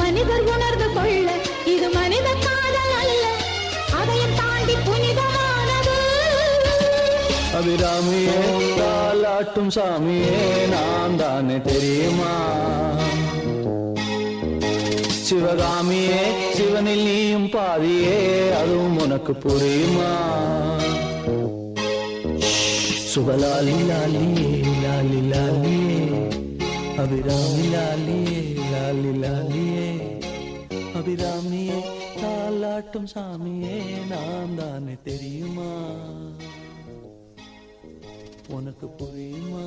மனிதர் உணர்ந்து கொள்ள இது மனித காதல் அல்ல, அதையும் தாண்டி புனிதமானது. அபிராமியே தாலாட்டும் சாமியே நான் தானே தெரியுமா? சிவகாமியே சிவனில் நீயும் பாதியே அதுவும் உனக்கு புரியுமா? சுபலாலி லாலியே லாலி லாலியே அபிராமி லாலியே லாலி லாலியே அபிராமியே தாலாட்டும் சாமியே நான் தானே தெரியுமா? உனக்கு புரியுமா?